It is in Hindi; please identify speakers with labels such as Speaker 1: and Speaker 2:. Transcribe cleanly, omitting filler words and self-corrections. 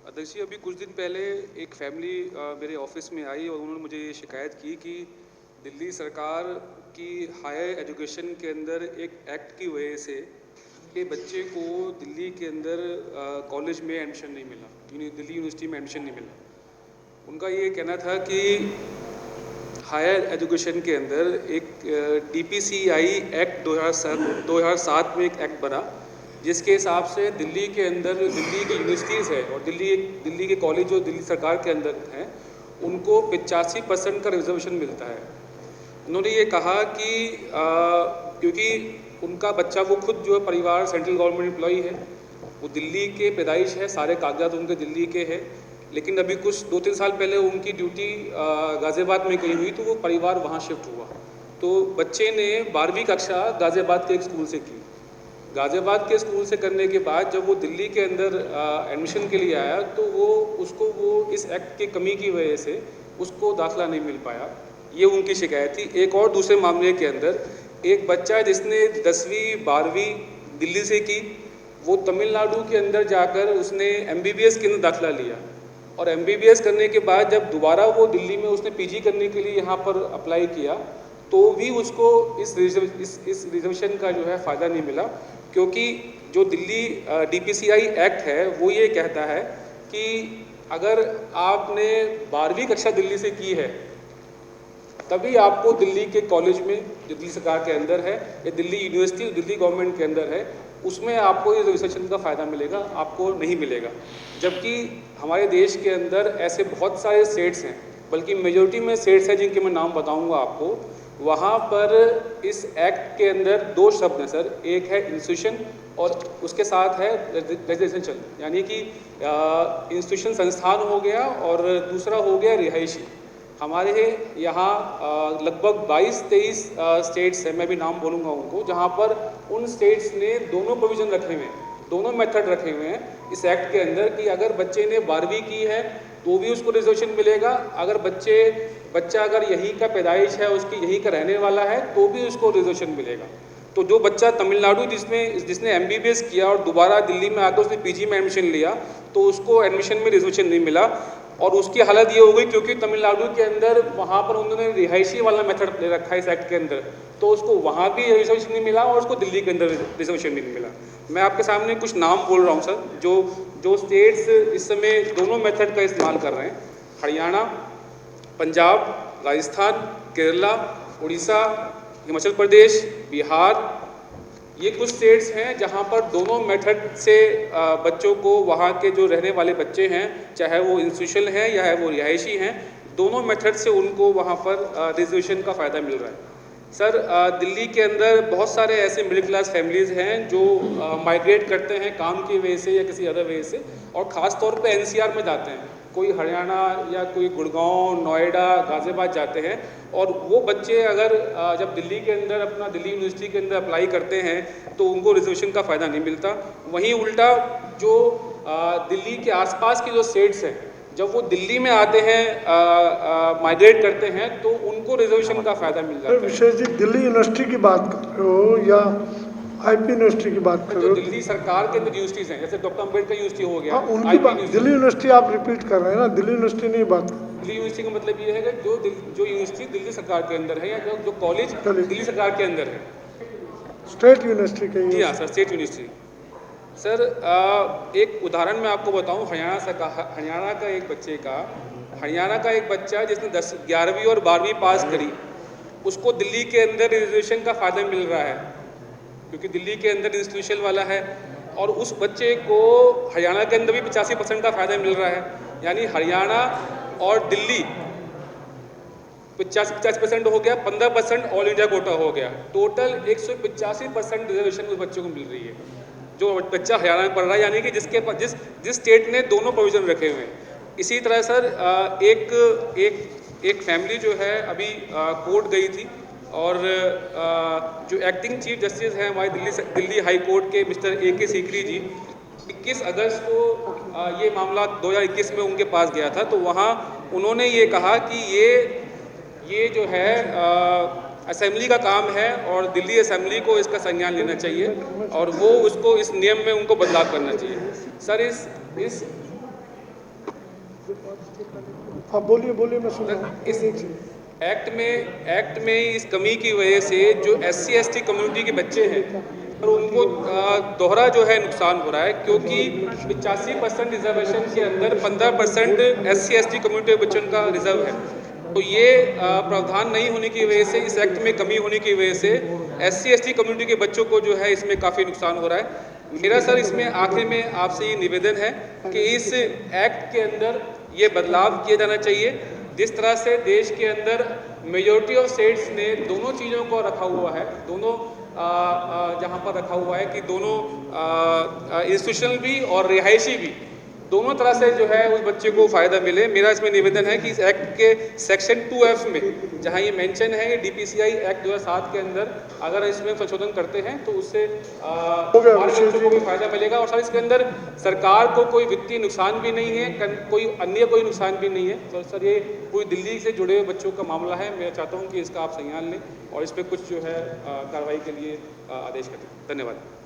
Speaker 1: अध्यक्ष जी, अभी कुछ दिन पहले एक फैमिली मेरे ऑफिस में आई और उन्होंने मुझे ये शिकायत की कि दिल्ली सरकार की हायर एजुकेशन के अंदर एक एक्ट की वजह से कि बच्चे को दिल्ली के अंदर कॉलेज में एडमिशन नहीं मिला, दिल्ली यूनिवर्सिटी में एडमिशन नहीं मिला। उनका ये कहना था कि हायर एजुकेशन के अंदर एक DPCI एक्ट 2007 में एक एक्ट बना, जिसके हिसाब से दिल्ली के अंदर दिल्ली की यूनिवर्सिटीज़ है और दिल्ली के कॉलेज जो दिल्ली सरकार के अंदर हैं उनको 85% का रिजर्वेशन मिलता है। उन्होंने ये कहा कि क्योंकि उनका बच्चा, वो खुद जो है परिवार सेंट्रल गवर्नमेंट एम्प्लॉई है, वो दिल्ली के पैदाइश है, सारे कागजात उनके दिल्ली के हैं, लेकिन अभी कुछ 2-3 साल पहले उनकी ड्यूटी गाज़ियाबाद में कहीं हुई तो वो परिवार वहाँ शिफ्ट हुआ। तो बच्चे ने 12वीं कक्षा गाज़ियाबाद के एक स्कूल से की। गाज़ियाबाद के स्कूल से करने के बाद जब वो दिल्ली के अंदर एडमिशन के लिए आया तो वो इस एक्ट की कमी की वजह से उसको दाखिला नहीं मिल पाया। ये उनकी शिकायत थी। एक और दूसरे मामले के अंदर एक बच्चा जिसने 10वीं 12वीं दिल्ली से की, वो तमिलनाडु के अंदर जाकर उसने MBBS के अंदर दाखिला लिया और MBBS करने के बाद जब दोबारा वो दिल्ली में उसने PG करने के लिए यहाँ पर अप्लाई किया तो भी उसको इस रिजर्वेशन का जो है फ़ायदा नहीं मिला, क्योंकि जो दिल्ली DPCI एक्ट है वो ये कहता है कि अगर आपने 12वीं कक्षा दिल्ली से की है तभी आपको दिल्ली के कॉलेज में, जो दिल्ली सरकार के अंदर है, या दिल्ली यूनिवर्सिटी दिल्ली गवर्नमेंट के अंदर है, उसमें आपको ये रिजर्वेशन का फ़ायदा मिलेगा, आपको नहीं मिलेगा। जबकि हमारे देश के अंदर ऐसे बहुत सारे स्टेट्स हैं, बल्कि मेजॉरिटी में स्टेट्स हैं जिनके मैं नाम बताऊंगा आपको, वहाँ पर इस एक्ट के अंदर 2 शब्द हैं सर। एक है इंस्टीट्यूशन और उसके साथ है रेजिडेंशियल, यानी कि इंस्टीट्यूशन संस्थान हो गया और दूसरा हो गया रिहायशी। हमारे यहाँ लगभग 22-23 स्टेट्स हैं, मैं भी नाम बोलूँगा उनको, जहाँ पर उन स्टेट्स ने दोनों प्रोविज़न रखे हुए हैं, दोनों मेथड रखे हुए हैं इस एक्ट के अंदर कि अगर बच्चे ने 12वीं की है तो भी उसको रिजर्वेशन मिलेगा, अगर बच्चा अगर यहीं का पैदाइश है, उसकी यहीं का रहने वाला है, तो भी उसको रिजर्वेशन मिलेगा। तो जो बच्चा तमिलनाडु जिसने MBBS किया और दोबारा दिल्ली में आकर उसने PG में एडमिशन लिया तो उसको एडमिशन में रिजर्वेशन नहीं मिला, और उसकी हालत ये हो गई क्योंकि तमिलनाडु के अंदर वहाँ पर उन्होंने रिहायशी वाला मेथड ले रखा है इस एक्ट के अंदर, तो उसको वहाँ भी रिजर्वेशन नहीं मिला और उसको दिल्ली के अंदर रिजर्वेशन नहीं मिला। मैं आपके सामने कुछ नाम बोल रहा हूँ सर, जो स्टेट्स इस समय दोनों मेथड का इस्तेमाल कर रहे हैं: हरियाणा, पंजाब, राजस्थान, केरला, उड़ीसा, हिमाचल प्रदेश, बिहार। ये कुछ स्टेट्स हैं जहाँ पर दोनों मेथड से बच्चों को, वहाँ के जो रहने वाले बच्चे हैं, चाहे वो इंस्टीट्यूशनल हैं या वो रिहायशी हैं, दोनों मेथड से उनको वहाँ पर रिजर्वेशन का फ़ायदा मिल रहा है। सर, दिल्ली के अंदर बहुत सारे ऐसे मिडिल क्लास फैमिलीज़ हैं जो माइग्रेट करते हैं काम की वजह से या किसी अदर वजह से, और ख़ास तौर पे NCR में जाते हैं, कोई हरियाणा या कोई गुड़गांव, नोएडा, गाज़ियाबाद जाते हैं, और वो बच्चे अगर जब दिल्ली के अंदर अपना दिल्ली यूनिवर्सिटी के अंदर अप्लाई करते हैं तो उनको रिजर्वेशन का फ़ायदा नहीं मिलता। वहीं उल्टा जो दिल्ली के आसपास की जो स्टेट्स हैं, जब वो दिल्ली में आते हैं, माइग्रेट करते हैं, तो उनको रिजर्वेशन का फ़ायदा मिल जाता है।
Speaker 2: विशेष जी, दिल्ली यूनिवर्सिटी की बात कर रहे हो या IP यूनिवर्सिटी की बात कर रहे हो?
Speaker 1: दिल्ली सरकार के अंदर यूनिवर्सिटीज़ हैं, जैसे डॉक्टर अम्बेडकर यूनिवर्सिटी हो गया,
Speaker 2: उनकी बात, दिल्ली यूनिवर्सिटी आप रिपीट कर रहे हैं ना, दिल्ली यूनिवर्सिटी नहीं बात कर।
Speaker 1: दिल्ली यूनिवर्सिटी का मतलब ये है कि जो यूनिवर्सिटी दिल्ली सरकार के अंदर है या जो कॉलेज दिल्ली सरकार के अंदर है।
Speaker 2: स्टेट यूनिवर्सिटी के?
Speaker 1: जी हाँ सर, स्टेट यूनिवर्सिटी। सर, एक उदाहरण मैं आपको बताऊं, हरियाणा का एक बच्चा जिसने 11वीं और 12वीं पास करी, उसको दिल्ली के अंदर रिजर्वेशन का फ़ायदा मिल रहा है क्योंकि दिल्ली के अंदर इंस्टीट्यूशन वाला है, और उस बच्चे को हरियाणा के अंदर भी 85% का फ़ायदा मिल रहा है। यानी हरियाणा और दिल्ली 50% हो गया, 15% ऑल इंडिया कोटा हो गया, टोटल 185% रिजर्वेशन उस बच्चे को मिल रही है जो बच्चा हरियाणा में पढ़ रहा है, यानी कि जिस स्टेट ने दोनों प्रोविज़न रखे हुए हैं। इसी तरह सर, एक फैमिली जो है अभी कोर्ट गई थी, और जो एक्टिंग चीफ जस्टिस हैं हमारे दिल्ली हाई कोर्ट के मिस्टर AK सीकरी जी, 21 अगस्त को ये मामला 2021 में उनके पास गया था, तो वहाँ उन्होंने ये कहा कि ये जो है असेंबली का काम है और दिल्ली असेंबली को इसका संज्ञान लेना चाहिए और वो उसको इस नियम में उनको बदलाव करना चाहिए। सर,
Speaker 2: आप बोलिए बोलिए, मैं सुन रहा हूँ।
Speaker 1: इस एक्ट में इस कमी की वजह से जो SC/ST कम्युनिटी के बच्चे हैं और उनको दोहरा जो है नुकसान हो रहा है, क्योंकि 85% रिजर्वेशन के अंदर 15% SC/ST कम्युनिटी के बच्चों का रिजर्व है। तो ये प्रावधान नहीं होने की वजह से, इस एक्ट में कमी होने की वजह से SC/ST कम्युनिटी के बच्चों को जो है इसमें काफ़ी नुकसान हो रहा है। मेरा सर इसमें आखिर में आपसे ये निवेदन है कि इस एक्ट के अंदर ये बदलाव किया जाना चाहिए। जिस तरह से देश के अंदर मेजॉरिटी ऑफ स्टेट्स ने दोनों चीज़ों को रखा हुआ है, दोनों जहाँ पर रखा हुआ है कि दोनों इंस्टीट्यूशनल भी और रिहायशी भी, दोनों तरह से जो है उस बच्चे को फ़ायदा मिले। मेरा इसमें निवेदन है कि इस एक्ट के सेक्शन 2F में जहाँ ये मेंशन है DPCI एक्ट 2007 के अंदर अगर इसमें संशोधन करते हैं तो उससे हमारे बच्चों को भी फ़ायदा मिलेगा। और सर इसके अंदर सरकार को कोई वित्तीय नुकसान भी नहीं है, कोई नुकसान भी नहीं है। तो सर ये पूरी दिल्ली से जुड़े हुए बच्चों का मामला है। मैं चाहता हूँ कि इसका आप संज्ञान लें और इस पर कुछ जो है कार्रवाई के लिए आदेश करें। धन्यवाद।